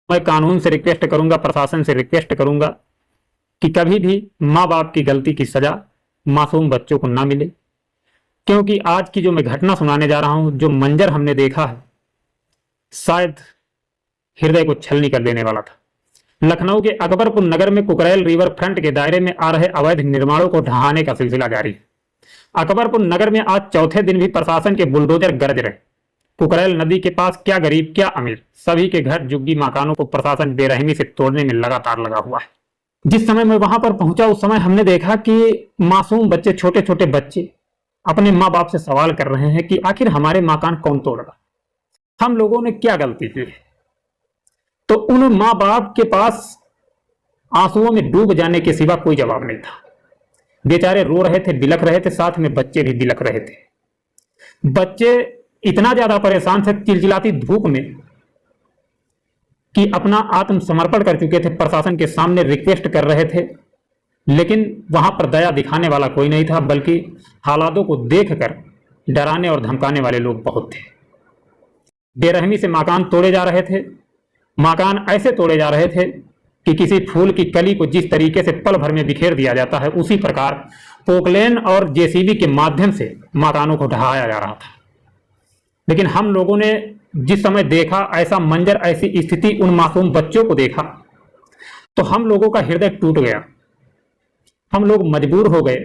मैं कानून से रिक्वेस्ट करूंगा, प्रशासन से रिक्वेस्ट करूंगा कि कभी भी माँ बाप की गलती की सजा मासूम बच्चों को ना मिले, क्योंकि आज की जो मैं घटना सुनाने जा रहा हूं, जो मंजर हमने देखा है, शायद हृदय को छलनी कर देने वाला था। लखनऊ के अकबरपुर नगर में कुकरेल रिवर फ्रंट के दायरे में आ रहे अवैध निर्माणों को ढहाने का सिलसिला जारी है। अकबरपुर नगर में आज चौथे दिन भी प्रशासन के बुलडोजर गरज रहे। कुकरेल नदी के पास क्या गरीब क्या अमीर, सभी के घर झुग्गी मकानों को प्रशासन बेरहमी से तोड़ने में लगातार लगा हुआ है। जिस समय मैं वहां पर पहुंचा उस समय हमने देखा कि मासूम बच्चे, छोटे छोटे बच्चे अपने माँ बाप से सवाल कर रहे हैं कि आखिर हमारे मकान कौन तोड़ रहा, हम लोगों ने क्या गलती की। तो उन माँ बाप के पास आंसुओं में डूब जाने के सिवा कोई जवाब नहीं था। बेचारे रो रहे थे, बिलख रहे थे, साथ में बच्चे भी बिलख रहे थे। बच्चे इतना ज्यादा परेशान थे चिलचिलाती धूप में कि अपना आत्मसमर्पण कर चुके थे, प्रशासन के सामने रिक्वेस्ट कर रहे थे, लेकिन वहां पर दया दिखाने वाला कोई नहीं था, बल्कि हालातों को देखकर डराने और धमकाने वाले लोग बहुत थे। बेरहमी से मकान तोड़े जा रहे थे। मकान ऐसे तोड़े जा रहे थे कि किसी फूल की कली को जिस तरीके से पल भर में बिखेर दिया जाता है, उसी प्रकार पोकलेन और जेसीबी के माध्यम से मकानों को ढहाया जा रहा था। लेकिन हम लोगों ने जिस समय देखा ऐसा मंजर, ऐसी स्थिति, उन मासूम बच्चों को देखा, तो हम लोगों का हृदय टूट गया। हम लोग मजबूर हो गए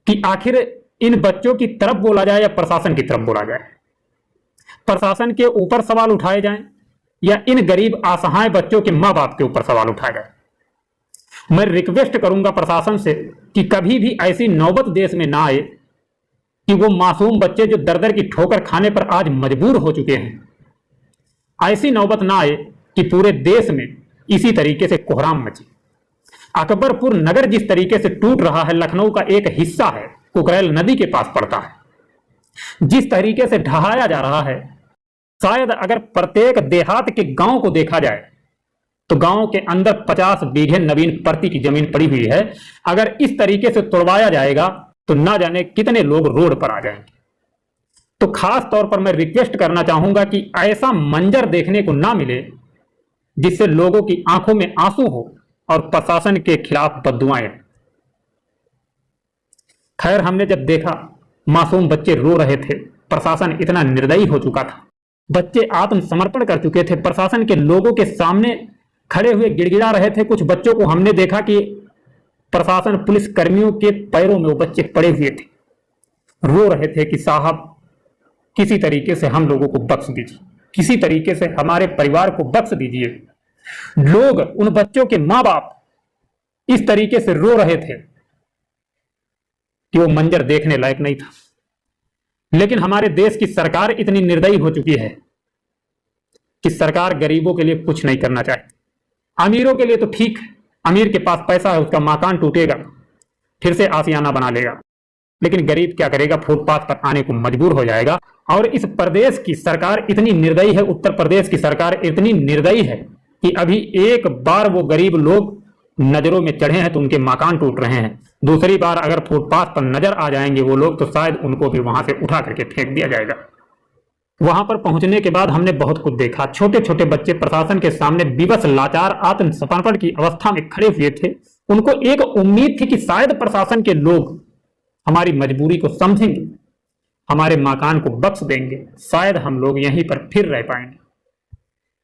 कि आखिर इन बच्चों की तरफ बोला जाए या प्रशासन की तरफ बोला जाए। प्रशासन के ऊपर सवाल उठाए जाएं या इन गरीब असहाय बच्चों के माँ बाप के ऊपर सवाल उठाया जाए। मैं रिक्वेस्ट करूंगा प्रशासन से कि कभी भी ऐसी नौबत देश में ना आए कि वो मासूम बच्चे जो दर दर की ठोकर खाने पर आज मजबूर हो चुके हैं, ऐसी नौबत ना आए कि पूरे देश में इसी तरीके से कोहराम मचे। अकबरपुर नगर जिस तरीके से टूट रहा है, लखनऊ का एक हिस्सा है, कुकरेल नदी के पास पड़ता है, जिस तरीके से ढहाया जा रहा है, शायद अगर प्रत्येक देहात के गांव को देखा जाए तो गांव के अंदर 50 बीघे नवीन प्रति की जमीन पड़ी हुई है। अगर इस तरीके से तोड़वाया जाएगा तो ना जाने कितने लोग रोड पर आ जाएंगे। तो खास तौर पर मैं रिक्वेस्ट करना चाहूंगा कि ऐसा मंजर देखने को ना मिले जिससे लोगों की आंखों में आंसू हो और प्रशासन के खिलाफ बद्दुआएं। खैर, हमने जब देखा मासूम बच्चे रो रहे थे, प्रशासन इतना निर्दयी हो चुका था, बच्चे आत्मसमर्पण कर चुके थे, प्रशासन के लोगों के सामने खड़े हुए गिड़गिड़ा रहे थे। कुछ बच्चों को हमने देखा कि प्रशासन पुलिस कर्मियों के पैरों में वो बच्चे पड़े हुए थे, रो रहे थे कि साहब किसी तरीके से हम लोगों को बख्श दीजिए, किसी तरीके से हमारे परिवार को बख्श दीजिए। लोग, उन बच्चों के माँ बाप इस तरीके से रो रहे थे कि वो मंजर देखने लायक नहीं था। लेकिन हमारे देश की सरकार इतनी निर्दयी हो चुकी है कि सरकार गरीबों के लिए कुछ नहीं करना चाहती। अमीरों के लिए तो ठीक है, अमीर के पास पैसा है, उसका मकान टूटेगा, फिर से आशियाना बना लेगा, लेकिन गरीब क्या करेगा, फुटपाथ पर आने को मजबूर हो जाएगा। और इस प्रदेश की सरकार इतनी निर्दयी है, उत्तर प्रदेश की सरकार इतनी निर्दयी है कि अभी एक बार वो गरीब लोग नजरों में चढ़े हैं तो उनके मकान टूट रहे हैं, दूसरी बार अगर फुटपाथ पर नजर आ जाएंगे वो लोग तो शायद उनको भी वहां से उठा करके फेंक दिया जाएगा। वहां पर पहुंचने के बाद हमने बहुत कुछ देखा। छोटे छोटे बच्चे प्रशासन के सामने विवश, लाचार, आत्मसमर्पण की अवस्था में खड़े हुए थे। उनको एक उम्मीद थी कि शायद प्रशासन के लोग हमारी मजबूरी को समझेंगे, हमारे मकान को बख्श देंगे, शायद हम लोग यहीं पर फिर रह पाएंगे।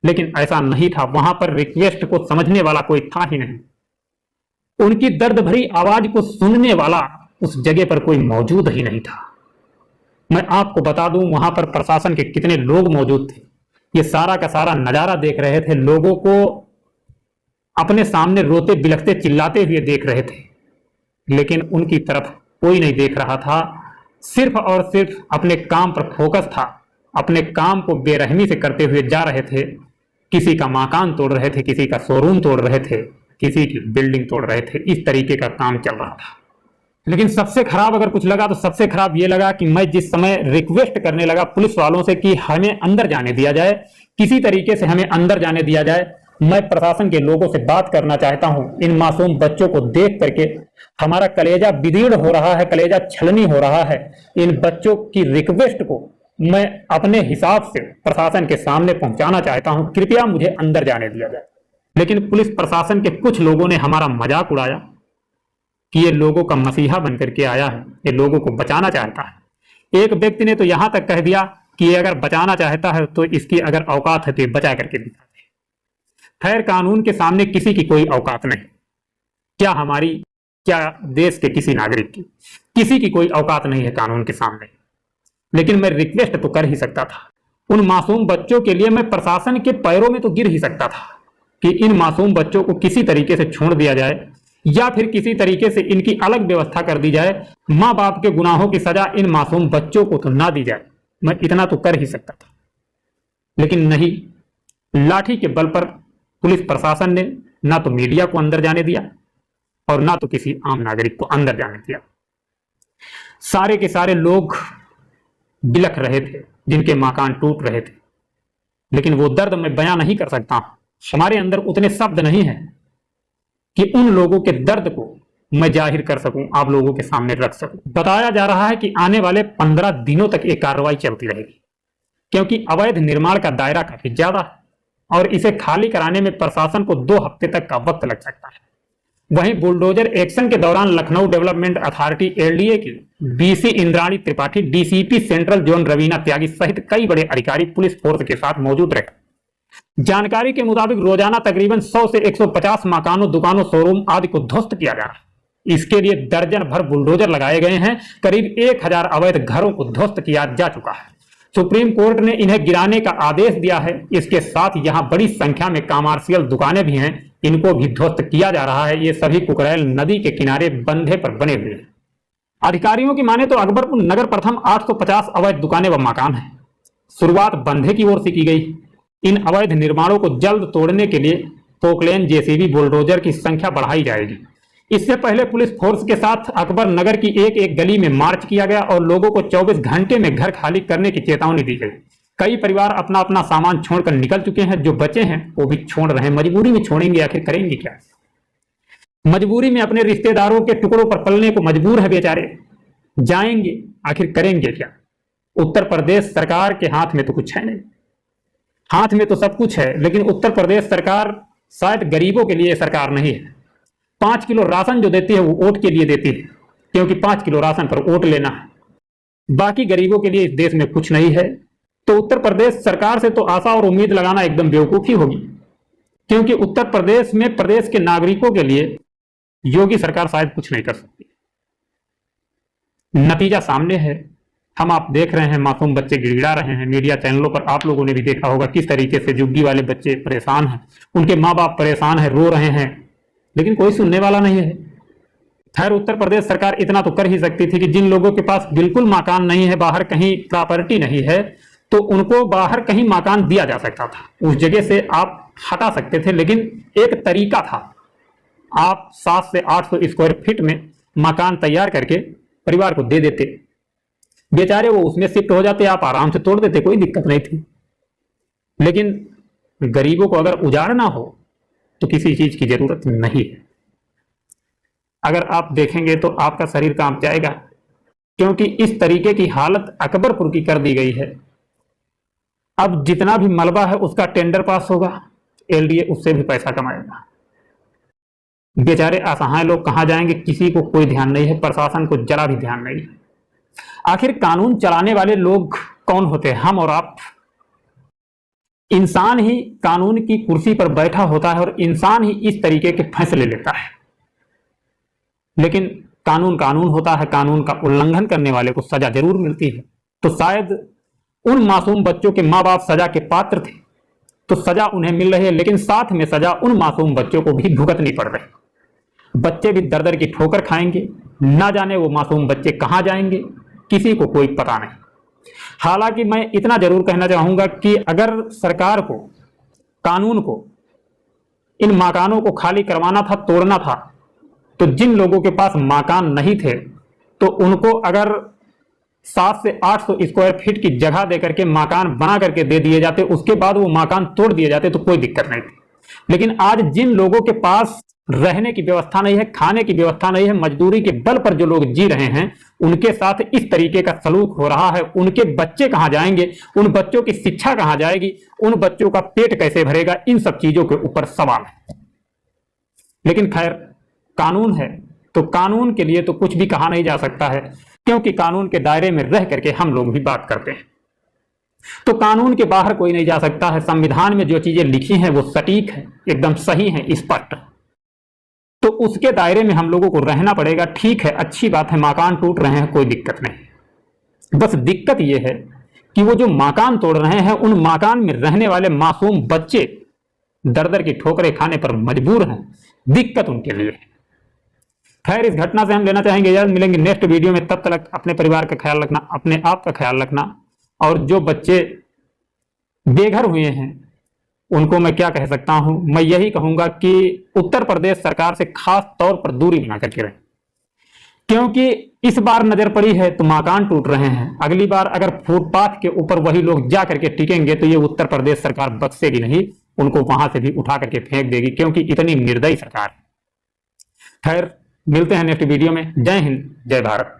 लेकिन ऐसा नहीं था। वहां पर रिक्वेस्ट को समझने वाला कोई था ही नहीं, उनकी दर्द भरी आवाज को सुनने वाला उस जगह पर कोई मौजूद ही नहीं था। मैं आपको बता दूं वहां पर प्रशासन के कितने लोग मौजूद थे। ये सारा का सारा नजारा देख रहे थे, लोगों को अपने सामने रोते बिलखते चिल्लाते हुए देख रहे थे, लेकिन उनकी तरफ कोई नहीं देख रहा था। सिर्फ और सिर्फ अपने काम पर फोकस था, अपने काम को बेरहमी से करते हुए जा रहे थे। किसी का मकान तोड़ रहे थे, किसी का शोरूम तोड़ रहे थे, किसी की बिल्डिंग तोड़ रहे थे। इस तरीके का काम चल रहा था। लेकिन सबसे खराब अगर कुछ लगा तो सबसे खराब ये लगा कि मैं जिस समय रिक्वेस्ट करने लगा पुलिस वालों से कि हमें अंदर जाने दिया जाए, किसी तरीके से हमें अंदर जाने दिया जाए, मैं प्रशासन के लोगों से बात करना चाहता हूं। इन मासूम बच्चों को देख करके हमारा कलेजा विदीर्ण हो रहा है, कलेजा छलनी हो रहा है। इन बच्चों की रिक्वेस्ट को मैं अपने हिसाब से प्रशासन के सामने पहुंचाना चाहता हूं, कृपया मुझे अंदर जाने दिया जाए। लेकिन पुलिस प्रशासन के कुछ लोगों ने हमारा मजाक उड़ाया कि ये लोगों का मसीहा बनकर के आया है, ये लोगों को बचाना चाहता है। एक व्यक्ति ने तो यहां तक कह दिया कि ये अगर बचाना चाहता है तो इसकी अगर औकात है तो ये बचा करके दिखा दे। खैर, कानून के सामने किसी की कोई औकात नहीं, क्या हमारी, क्या देश के किसी नागरिक की, किसी की कोई औकात नहीं है कानून के सामने। लेकिन मैं रिक्वेस्ट तो कर ही सकता था, उन मासूम बच्चों के लिए मैं प्रशासन के पैरों में तो गिर ही सकता था कि इन मासूम बच्चों को किसी तरीके से छोड़ दिया जाए या फिर किसी तरीके से इनकी अलग व्यवस्था कर दी जाए, माँ बाप के गुनाहों की सजा इन मासूम बच्चों को तो ना दी जाए। मैं इतना तो कर ही सकता था, लेकिन नहीं, लाठी के बल पर पुलिस प्रशासन ने ना तो मीडिया को अंदर जाने दिया और ना तो किसी आम नागरिक को अंदर जाने दिया। सारे के सारे लोग बिलख रहे थे जिनके मकान टूट रहे थे, लेकिन वो दर्द मैं बयां नहीं कर सकता हूं, हमारे अंदर उतने शब्द नहीं है कि उन लोगों के दर्द को मैं जाहिर कर सकूं, आप लोगों के सामने रख सकूं। बताया जा रहा है कि आने वाले 15 दिनों तक ये कार्रवाई चलती रहेगी, क्योंकि अवैध निर्माण का दायरा काफी ज्यादा है और इसे खाली कराने में प्रशासन को 2 हफ्ते तक का वक्त लग सकता है। वहीं बुलडोजर एक्शन के दौरान लखनऊ डेवलपमेंट अथॉरिटी एलडीए की DC Indrani Tripathi, DCP central zone Raveena Tyagi सहित कई बड़े अधिकारी पुलिस फोर्स के साथ मौजूद रहे। जानकारी के मुताबिक रोजाना तकरीबन 100 से 150 मकानों, दुकानों, शोरूम आदि को ध्वस्त किया जा रहा है। इसके लिए दर्जन भर बुलडोजर लगाए गए हैं। करीब 1000 अवैध घरों को ध्वस्त किया जा चुका है। सुप्रीम कोर्ट ने इन्हें गिराने का आदेश दिया है। इसके साथ यहां बड़ी संख्या में कमर्शियल दुकानें भी हैं, इनको भी ध्वस्त किया जा रहा है। ये सभी कुकरैल नदी के किनारे बंधे पर बने हुए हैं। अधिकारियों की माने तो अकबरपुर नगर प्रथम 850 अवैध दुकानें व मकान हैं। शुरुआत बंधे की ओर से की गई। इन अवैध निर्माणों को जल्द तोड़ने के लिए पोकलेन, जेसीबी, बुलडोजर की संख्या बढ़ाई जाएगी। इससे पहले पुलिस फोर्स के साथ अकबर नगर की एक एक गली में मार्च किया गया और लोगों को 24 घंटे में घर खाली करने की चेतावनी दी गई। कई परिवार अपना अपना सामान छोड़कर निकल चुके हैं, जो बचे हैं वो भी छोड़ रहे हैं। मजबूरी में छोड़ेंगे, आखिर करेंगे क्या? मजबूरी में अपने रिश्तेदारों के टुकड़ों पर पलने को मजबूर है बेचारे, जाएंगे, आखिर करेंगे क्या? उत्तर प्रदेश सरकार के हाथ में तो कुछ है नहीं, हाथ में तो सब कुछ है, लेकिन उत्तर प्रदेश सरकार शायद गरीबों के लिए सरकार नहीं है। 5 किलो राशन जो देती है वो वोट के लिए देती है, क्योंकि 5 किलो राशन पर वोट लेना है। बाकी गरीबों के लिए इस देश में कुछ नहीं है। तो उत्तर प्रदेश सरकार से तो आशा और उम्मीद लगाना एकदम बेवकूफी होगी, क्योंकि उत्तर प्रदेश में प्रदेश के नागरिकों के लिए योगी सरकार शायद कुछ नहीं कर सकती। नतीजा सामने है, हम आप देख रहे हैं, मासूम बच्चे गिड़गिड़ा रहे हैं। मीडिया चैनलों पर आप लोगों ने भी देखा होगा किस तरीके से झुग्गी वाले बच्चे परेशान हैं, उनके माँ बाप परेशान है, रो रहे हैं, लेकिन कोई सुनने वाला नहीं है। खैर, उत्तर प्रदेश सरकार इतना तो कर ही सकती थी कि जिन लोगों के पास बिल्कुल मकान नहीं है, बाहर कहीं प्रॉपर्टी नहीं है, तो उनको बाहर कहीं मकान दिया जा सकता था, उस जगह से आप हटा सकते थे। लेकिन एक तरीका था, आप 700 से 800 स्क्वायर फीट में मकान तैयार करके परिवार को दे देते, बेचारे वो उसमें शिफ्ट हो जाते, आप आराम से तोड़ देते, कोई दिक्कत नहीं थी। लेकिन गरीबों को अगर उजाड़ना हो तो किसी चीज की जरूरत नहीं है। अगर आप देखेंगे तो आपका शरीर कांप जाएगा, क्योंकि इस तरीके की हालत अकबरपुर की कर दी गई है। अब जितना भी मलबा है उसका टेंडर पास होगा, एलडीए उससे भी पैसा कमाएगा। बेचारे असहाय लोग कहां जाएंगे, किसी को कोई ध्यान नहीं है, प्रशासन को जरा भी ध्यान नहीं है। आखिर कानून चलाने वाले लोग कौन होते हैं? हम और आप। इंसान ही कानून की कुर्सी पर बैठा होता है और इंसान ही इस तरीके के फैसले लेता है। लेकिन कानून कानून होता है, कानून का उल्लंघन करने वाले को सजा जरूर मिलती है। तो शायद उन मासूम बच्चों के माँ बाप सजा के पात्र थे, तो सजा उन्हें मिल रही है, लेकिन साथ में सजा उन मासूम बच्चों को भी भुगतनी पड़ रही। बच्चे भी दर दर की ठोकर खाएंगे, ना जाने वो मासूम बच्चे कहां जाएंगे, किसी को कोई पता नहीं। हालांकि मैं इतना जरूर कहना चाहूंगा कि अगर सरकार को, कानून को इन मकानों को खाली करवाना था, तोड़ना था, तो जिन लोगों के पास मकान नहीं थे तो उनको अगर 700 से 800 स्क्वायर फीट की जगह देकर के मकान बना करके दे दिए जाते, उसके बाद वो मकान तोड़ दिए जाते तो कोई दिक्कत नहीं थी। लेकिन आज जिन लोगों के पास रहने की व्यवस्था नहीं है, खाने की व्यवस्था नहीं है, मजदूरी के बल पर जो लोग जी रहे हैं उनके साथ इस तरीके का सलूक हो रहा है। उनके बच्चे कहां जाएंगे, उन बच्चों की शिक्षा कहां जाएगी, उन बच्चों का पेट कैसे भरेगा, इन सब चीजों के ऊपर सवाल है। लेकिन खैर, कानून है तो कानून के लिए तो कुछ भी कहा नहीं जा सकता है, क्योंकि कानून के दायरे में रह करके हम लोग भी बात करते हैं। तो कानून के बाहर कोई नहीं जा सकता है। संविधान में जो चीजें लिखी हैं वो सटीक है, एकदम सही है, स्पष्ट। तो उसके दायरे में हम लोगों को रहना पड़ेगा। ठीक है, अच्छी बात है, मकान टूट रहे हैं, कोई दिक्कत नहीं। बस दिक्कत यह है कि वो जो मकान तोड़ रहे हैं उन मकान में रहने वाले मासूम बच्चे दर दर की ठोकरें खाने पर मजबूर हैं। दिक्कत उनके लिए है। खैर, इस घटना से हम लेना चाहेंगे यार, मिलेंगे नेक्स्ट वीडियो में। तब तक अपने परिवार का ख्याल रखना, अपने आप का ख्याल रखना, और जो बच्चे बेघर हुए हैं उनको मैं क्या कह सकता हूं, मैं यही कहूंगा कि उत्तर प्रदेश सरकार से खास तौर पर दूरी बना करके रहें, क्योंकि इस बार नजर पड़ी है तो मकान टूट रहे हैं। अगली बार अगर फुटपाथ के ऊपर वही लोग जा करके टिकेंगे तो ये उत्तर प्रदेश सरकार बख्शेगी नहीं, उनको वहां से भी उठा करके फेंक देगी, क्योंकि इतनी निर्दयी सरकार है। खैर, मिलते हैं नेक्स्ट वीडियो में। जय हिंद, जय भारत।